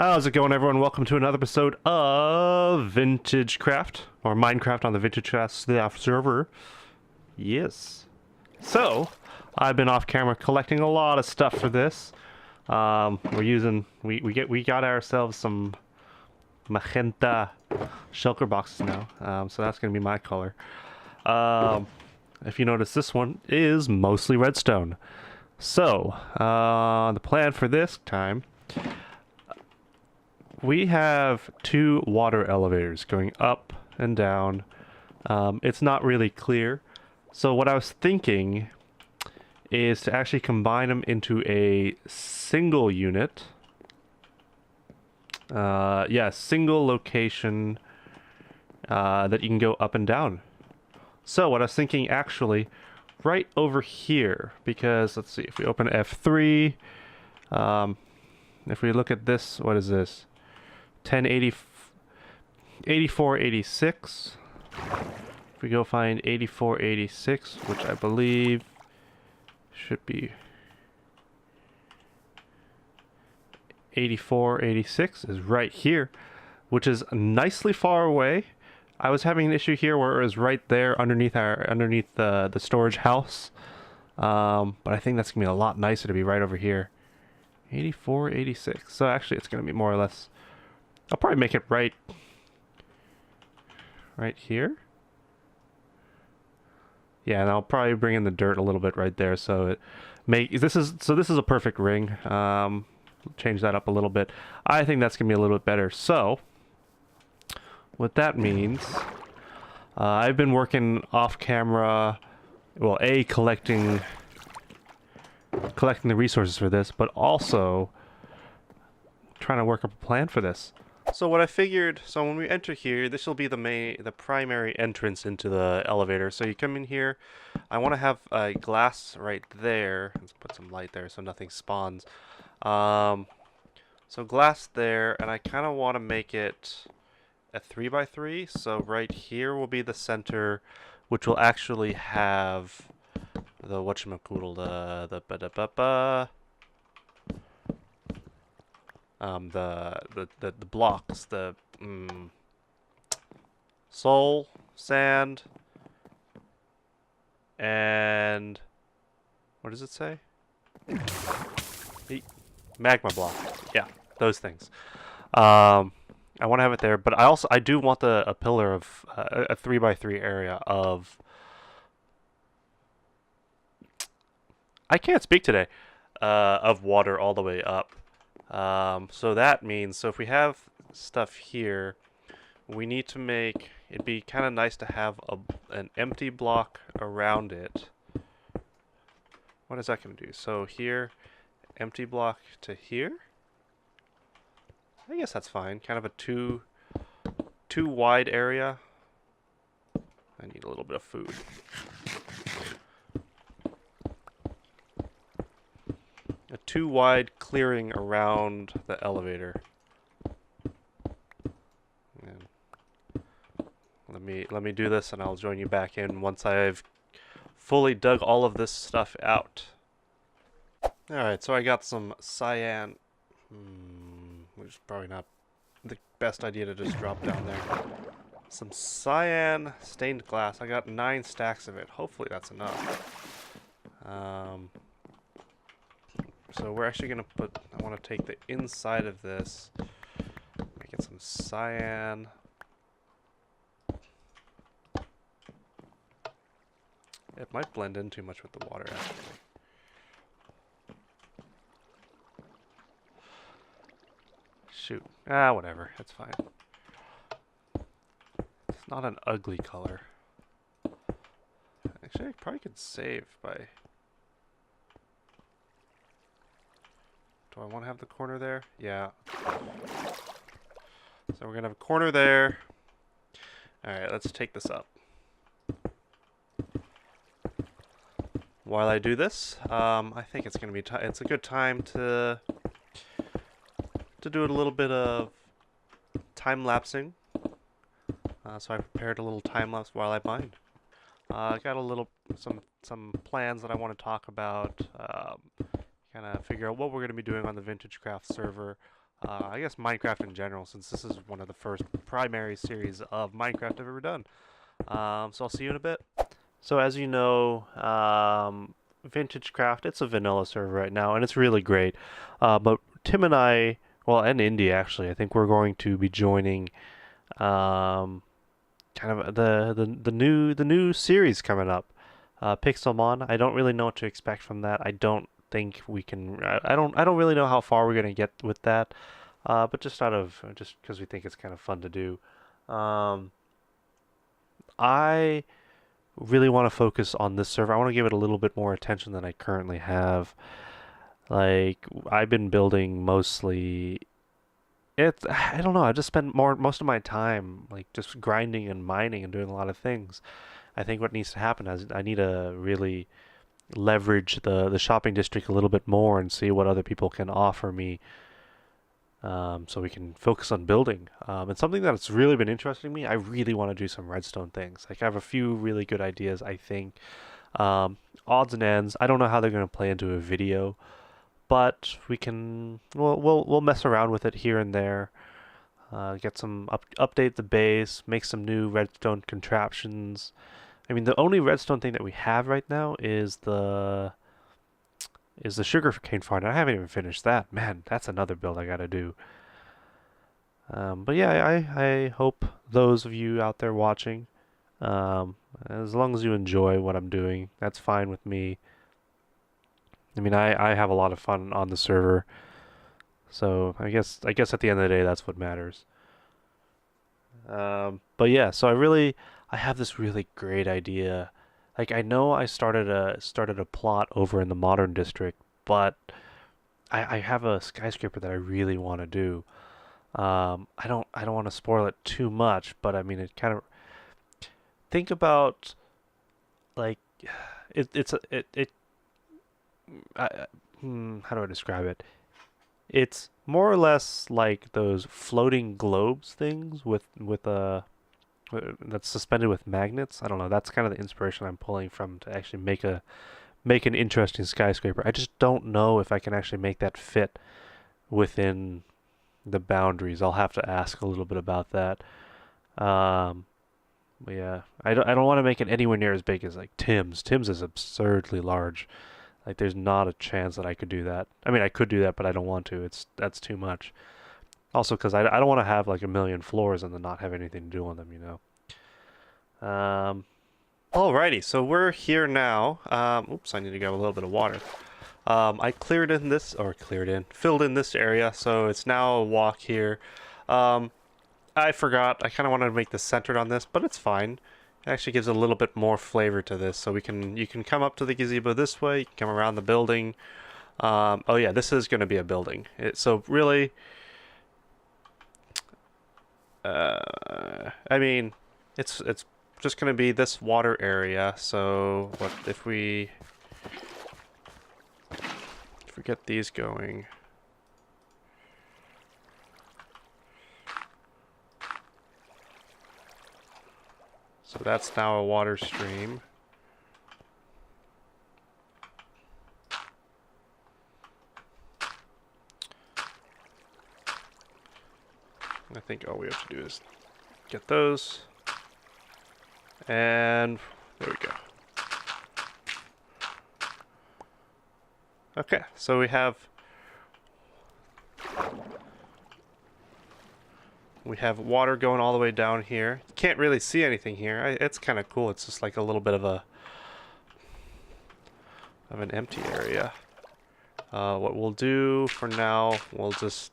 How's it going, everyone? Welcome to another episode of VintageCraft, or Minecraft on the VintageCraft server. Yes. So, I've been off camera collecting a lot of stuff for this. We got ourselves some magenta shulker boxes now, so that's gonna be my color. If you notice, this one is mostly redstone. So, the plan for this time, we have two water elevators going up and down. It's not really clear. So what I was thinking is to actually combine them into a single unit. Single location that you can go up and down. So what I was thinking, actually, right over here, because let's see, if we open F3, if we look at this, what is this? 1080, 8486. If we go find 8486, which I believe should be 8486, is right here, which is nicely far away. I was having an issue here where it was right there underneath the storage house, but I think that's gonna be a lot nicer to be right over here. 8486. So actually, it's gonna be more or less. I'll probably make it right here. Yeah, and I'll probably bring in the dirt a little bit right there, so this is a perfect ring. Change that up a little bit. I think that's gonna be a little bit better. So what that means, I've been working off camera, well, collecting the resources for this, but also trying to work up a plan for this. So what I figured, so when we enter here, this will be the primary entrance into the elevator. So you come in here, I want to have a glass right there. Let's put some light there so nothing spawns. So glass there, and I kind of want to make it a 3x3. So right here will be the center, which will actually have the whatchamacoodle, the blocks, soul, sand, and what does it say? Magma block. Yeah, those things. I want to have it there, but I do want a pillar of a 3x3 area of. I can't speak today. Of water all the way up. So that means, so if we have stuff here, we need to make, it'd be kind of nice to have an empty block around it. What is that going to do? So here, empty block to here? I guess that's fine. Kind of a too wide area. I need a little bit of food. A too wide clearing around the elevator. And let me do this, and I'll join you back in once I've fully dug all of this stuff out. Alright, so I got some cyan, which is probably not the best idea to just drop down there. Some cyan stained glass. I got 9 stacks of it. Hopefully that's enough. So we're actually going to I want to take the inside of this, make it some cyan. It might blend in too much with the water, actually. Shoot. Whatever. It's fine. It's not an ugly color. Actually, I probably could save by... Do I want to have the corner there? Yeah. So we're going to have a corner there. Alright, let's take this up. While I do this, I think it's going to be it's a good time to do a little bit of time-lapsing. So I prepared a little time-lapse while I mine. I got some plans that I want to talk about. Kind of figure out what we're going to be doing on the VintageCraft server. I guess Minecraft in general, since this is one of the first primary series of Minecraft I've ever done. So I'll see you in a bit. So as you know, VintageCraft, it's a vanilla server right now, and it's really great. But Tim and I, well, and Indy actually, I think we're going to be joining kind of the new series coming up, Pixelmon. I don't really know what to expect from that. I don't think we can. I don't really know how far we're gonna get with that. But just because we think it's kind of fun to do. Um, I really want to focus on this server. I want to give it a little bit more attention than I currently have. Like I've been building mostly I don't know, I just spend most of my time like just grinding and mining and doing a lot of things. I think what needs to happen is I need to really leverage the shopping district a little bit more and see what other people can offer me, so we can focus on building. And something that's really been interesting me, I really want to do some redstone things. Like I have a few really good ideas, I think. Odds and ends, I don't know how they're going to play into a video, but we'll mess around with it here and there. Get some update the base, make some new redstone contraptions. I mean, the only redstone thing that we have right now is the sugarcane farm. I haven't even finished that. Man, that's another build I gotta do. But yeah, I hope those of you out there watching, as long as you enjoy what I'm doing, that's fine with me. I mean, I have a lot of fun on the server, so I guess at the end of the day, that's what matters. But yeah, so I have this really great idea. Like I know I started a plot over in the modern district, but I have a skyscraper that I really want to do. I don't want to spoil it too much, but I mean it kind of think about like it's a it how do I describe it? It's more or less like those floating globes things that's suspended with magnets. I don't know. That's kind of the inspiration I'm pulling from to actually make an interesting skyscraper. I just don't know if I can actually make that fit within the boundaries. I'll have to ask a little bit about that. Um, but yeah, I don't want to make it anywhere near as big as like Tim's. Tim's is absurdly large. Like there's not a chance that I could do that. I mean, I could do that, but I don't want to. That's too much. Also, because I don't want to have like a million floors and then not have anything to do on them, you know. Alrighty, so we're here now. Oops, I need to grab a little bit of water. I filled in this area, so it's now a walk here. I forgot, I kind of wanted to make this centered on this, but it's fine. It actually gives a little bit more flavor to this, so you can come up to the gazebo this way, you can come around the building. Oh yeah, this is going to be a building. So really, I mean, it's just going to be this water area. So what if we get these going? So that's now a water stream. I think all we have to do is get those. And there we go. Okay, so we have water going all the way down here. You can't really see anything here. It's kind of cool. It's just like a little bit of an empty area. What we'll do for now, we'll just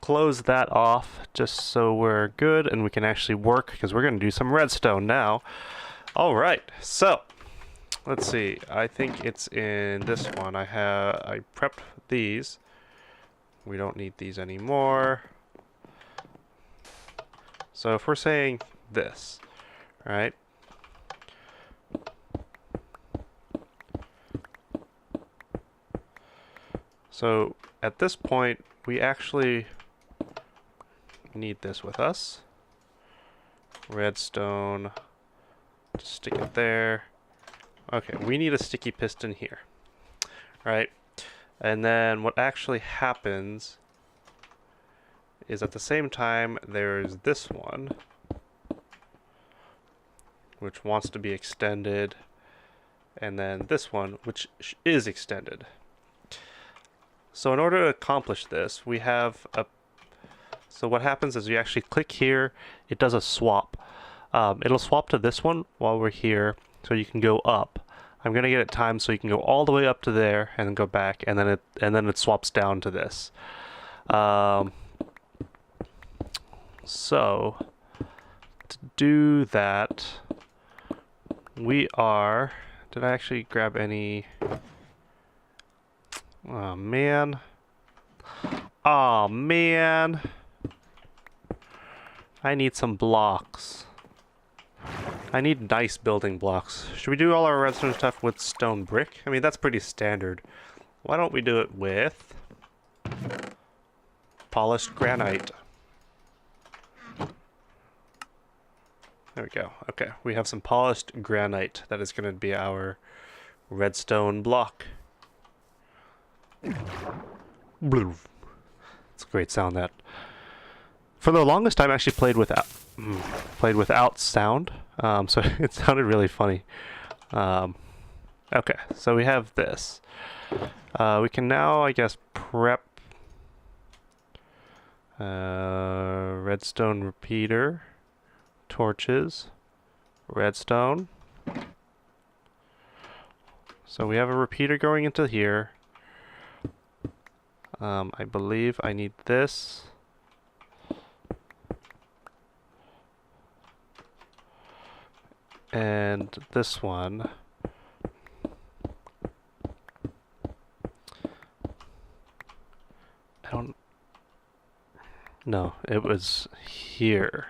close that off just so we're good and we can actually work, because we're going to do some redstone now. All right, so let's see. I think it's in this one. I prepped these. We don't need these anymore. So if we're saying this, right? So at this point, we actually need this with us. Redstone, just stick it there. Okay, we need a sticky piston here, right? And then what actually happens is at the same time there's this one, which wants to be extended, and then this one, which is extended. So in order to accomplish this, we have a... So what happens is you actually click here, it does a swap. It'll swap to this one while we're here, so you can go up. I'm gonna get it timed so you can go all the way up to there and then go back, and then it swaps down to this. So to do that, we are... Did I actually grab any... Oh man. Oh man. I need some blocks. I need nice building blocks. Should we do all our redstone stuff with stone brick? I mean, that's pretty standard. Why don't we do it with polished granite? There we go. Okay, we have some polished granite. That is going to be our redstone block. Blue. It's a great sound. That for the longest time I actually played without sound, so it sounded really funny. Okay, so we have this. We can now, I guess, prep redstone repeater, torches, redstone. So we have a repeater going into here. I believe I need this. And this one. I don't... No, it was here.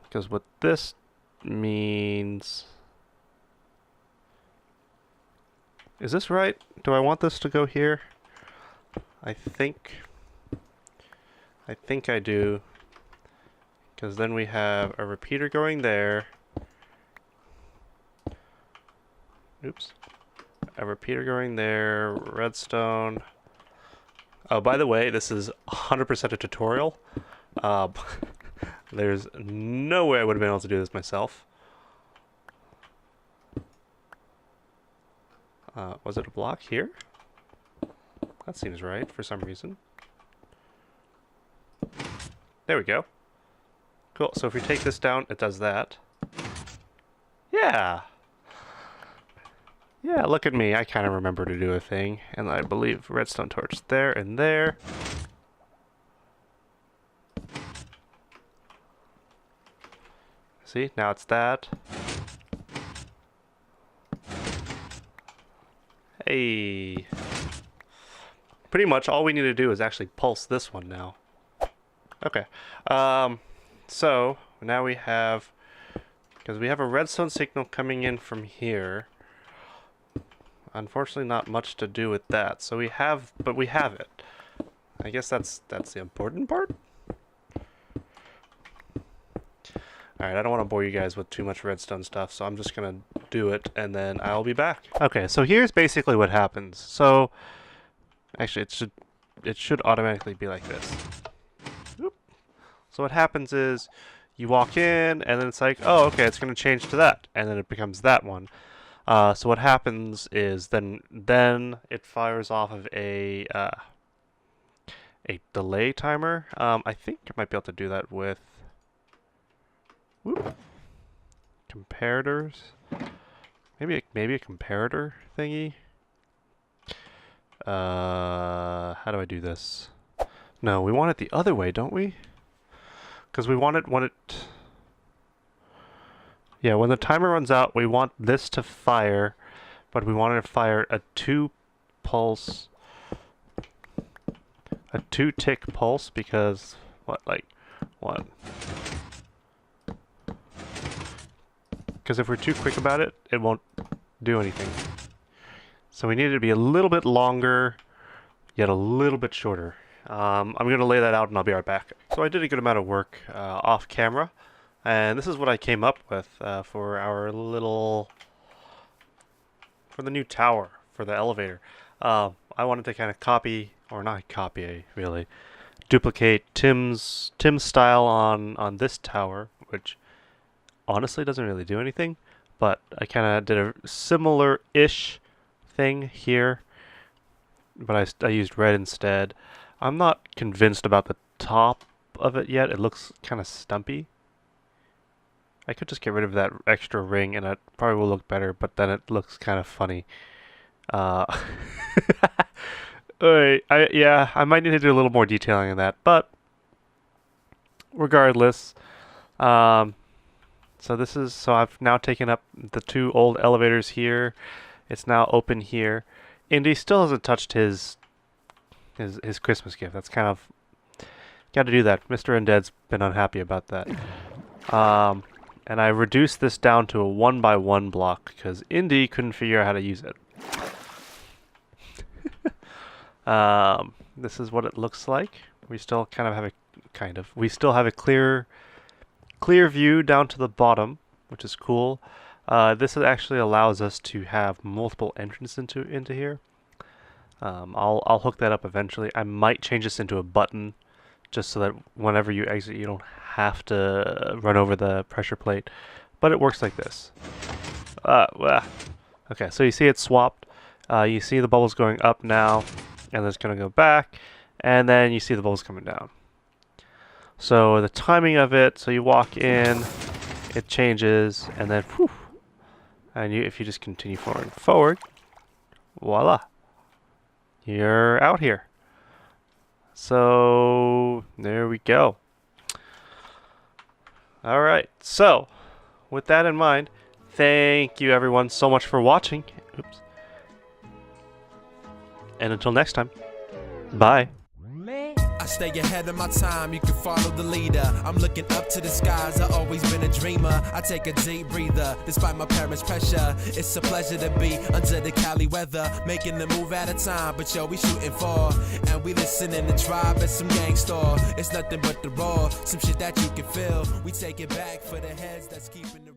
Because what this means... Is this right? Do I want this to go here? I think I do, because then we have a repeater going there. Oops. A repeater going there, redstone. Oh, by the way, this is 100% a tutorial. There's no way I would have been able to do this myself. Was it a block here? That seems right for some reason. There we go. Cool, so if we take this down, it does that. Yeah! Yeah, look at me, I kind of remember to do a thing. And I believe redstone torch there and there. See, now it's that. Hey! Pretty much all we need to do is actually pulse this one now. Okay. So now we have, because we have a redstone signal coming in from here. Unfortunately, not much to do with that. So we have, but we have it. I guess that's the important part. Alright, I don't want to bore you guys with too much redstone stuff, so I'm just gonna do it and then I'll be back. Okay, so here's basically what happens. So actually, it should automatically be like this. Oop. So what happens is you walk in, and then it's like, oh, okay, it's going to change to that, and then it becomes that one. So what happens is then it fires off of a delay timer. I think I might be able to do that with comparators. Maybe a comparator thingy. How do I do this? No, we want it the other way, don't we? Because we want it when it... Yeah, when the timer runs out, we want this to fire, but we want it to fire a 2-tick pulse, because, what, like, 1. Because if we're too quick about it, it won't do anything. So we need it to be a little bit longer, yet a little bit shorter. I'm going to lay that out and I'll be right back. So I did a good amount of work off camera, and this is what I came up with for our for the new tower, for the elevator. I wanted to kind of copy, or not copy, really, duplicate Tim's style on this tower, which honestly doesn't really do anything, but I kind of did a similar-ish thing here, but I used red instead. I'm not convinced about the top of it yet. It looks kind of stumpy. I could just get rid of that extra ring and it probably will look better, but then it looks kind of funny. Yeah, I might need to do a little more detailing on that, but regardless, so I've now taken up the 2 old elevators here. It's now open here. Indy still hasn't touched his Christmas gift. That's kind of got to do that. Mr. Undead's been unhappy about that. And I reduced this down to a 1x1 block because Indy couldn't figure out how to use it. This is what it looks like. We still kind of have we still have a clear view down to the bottom, which is cool. This actually allows us to have multiple entrances into here. I'll hook that up eventually. I might change this into a button, just so that whenever you exit, you don't have to run over the pressure plate. But it works like this. Okay, so you see it swapped. You see the bubbles going up now, and then it's going to go back, and then you see the bubbles coming down. So the timing of it, so you walk in, it changes, and then whew, and if you just continue forward, voila, you're out here. So there we go. All right, so with that in mind, thank you everyone so much for watching. Oops. And until next time, bye. I stay ahead of my time, you can follow the leader. I'm looking up to the skies, I've always been a dreamer. I take a deep breather, despite my parents' pressure. It's a pleasure to be under the Cali weather, making the move at a time, but yo, we shooting for. And we listen in the tribe at some gangster. It's nothing but the raw, some shit that you can feel. We take it back for the heads that's keeping the